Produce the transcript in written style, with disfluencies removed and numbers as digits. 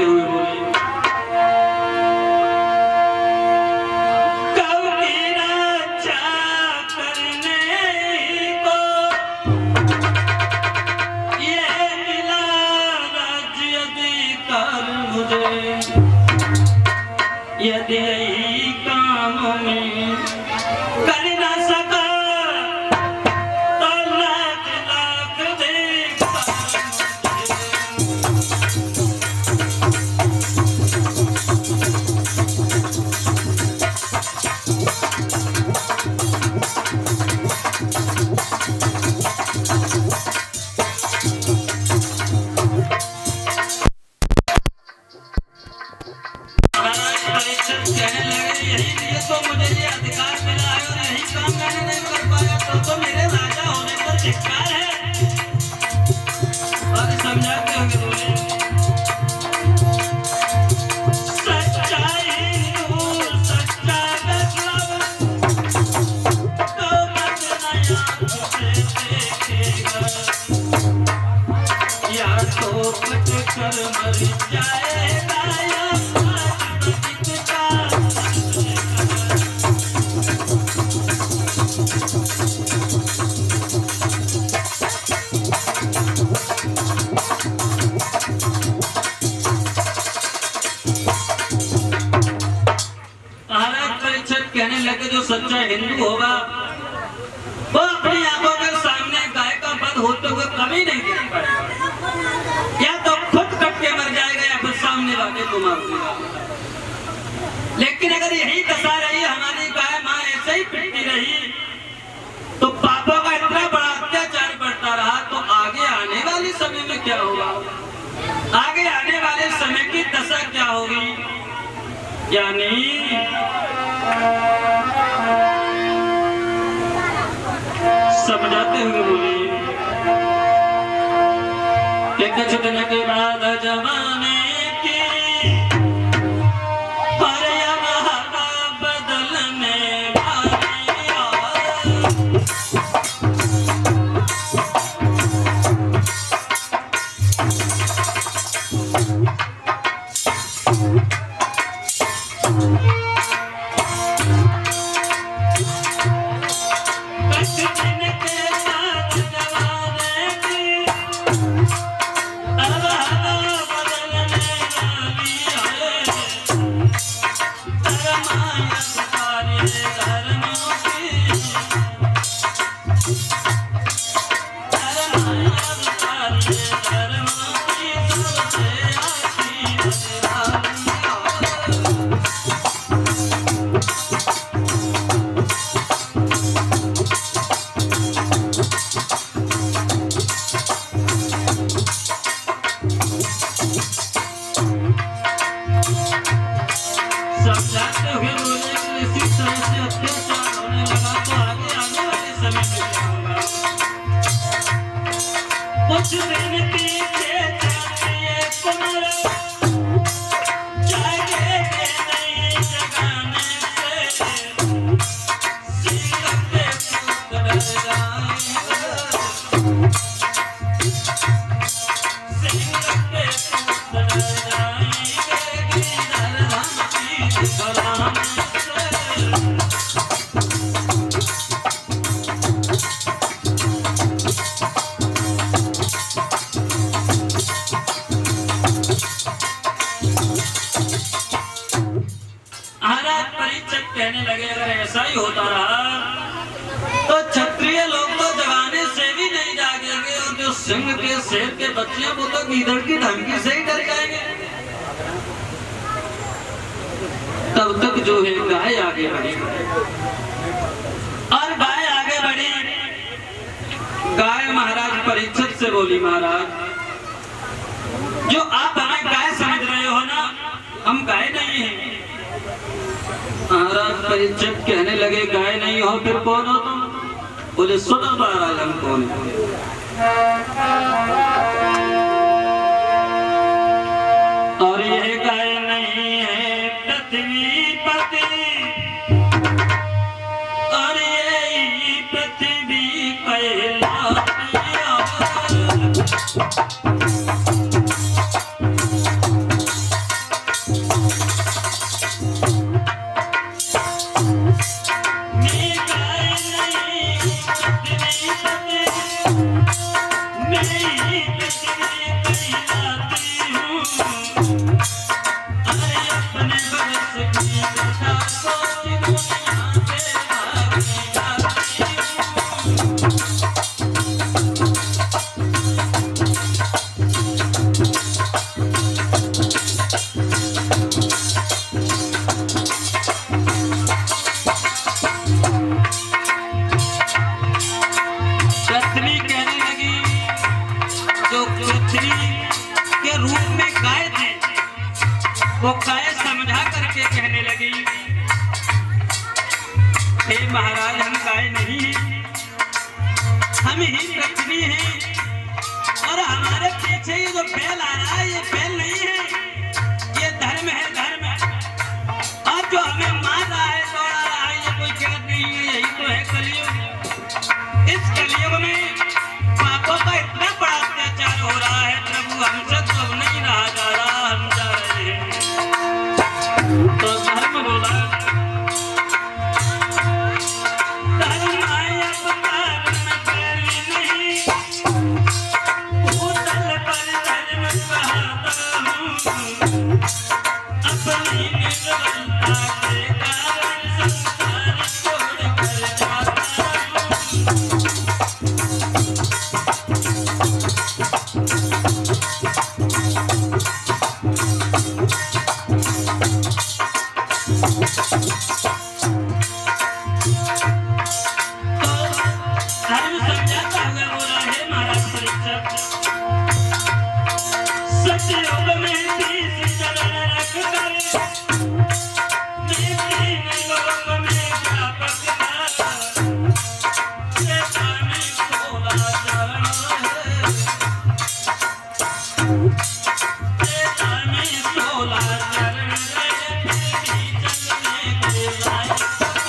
हुए बोले यदि यही काम में कर ना सका तो लाख लाख देगा कहने लगे यही तो मुझे ये अधिकार मिला है और यही काम मैंने नहीं कर पाया तो मेरे राजा होने पर धिक्कार है। और समझाते होंगे बोले सच्चा हिंदू सच्चा मतलब तो बदनाया तुझे देखेगा या तो कट कर मर जाएगा या कहने लगे जो सच्चा हिंदू होगा वो अपनी आंखों के सामने गाय का वध होते हुए कभी नहीं देख पाएगा या तो खुद कट के मर जाएगा या फिर सामने वाले को मार देगा। लेकिन अगर यही दशा रही हमारी गाय माँ ऐसे ही पिटती रही तो पापों का इतना बड़ा अत्याचार बढ़ता रहा तो आगे आने वाले समय में क्या होगा, आगे आने वाले समय की दशा क्या होगी। यानी समझाते हुए बोले कि कुछ दिन के बाद जमाने की पर हवा बदलने वाली कहने लगे अगर ऐसा ही होता रहा तो क्षत्रिय लोग तो जगाने से भी नहीं जागेंगे और जो सिंह के शेर के बच्चे वो तो गीदड़ की धमकी से ही डर जाएंगे। तब तक जो है गाय आगे बढ़ी और गाय आगे बढ़ी। गाय महाराज परीक्षित से बोली महाराज जो आप हमें गाय समझ रहे हो ना हम गाय नहीं हैं। महाराज परीक्षित कहने लगे गाय नहीं हो फिर कौन हो तुम? बोले सुनो महाराज हम कौन है। और यह गाय नहीं है पृथ्वीपति और यही पृथ्वी कहलाती है। वो काय समझा करके कहने लगी, हे महाराज हम काय नहीं हैं, हम ही पृथ्वी हैं और हमारे पीछे ये जो बैल आ रहा है ये बैल नहीं है, ये धर्म है धर्म। और जो हमें मार रहा है दौड़ा रहा है ये कोई गलत नहीं है, यही तो है कलयुग। इस कलयुग में पापों का इतना बड़ा अत्याचार हो रहा है प्रभु, हमसे तो अब नहीं रहा जा रहा, हम जा रहे हैं। तो धर्म बोला, धर्म आए अवतार में बैल नहीं, भूतल पर धर्म कहता हूँ, अपनी निर्बलता के कारण संसार छोड़ कर जाता हूँ। धर्म समझाता हुआ बोला, हे महाराज परीक्षित, सतयुग में 30 चरण रख कर मैं 3 लोक में व्यापक था, त्रेता में 16 चरण है, त्रेता में 16 चरण रहे, फिर भी चलने के लायक था।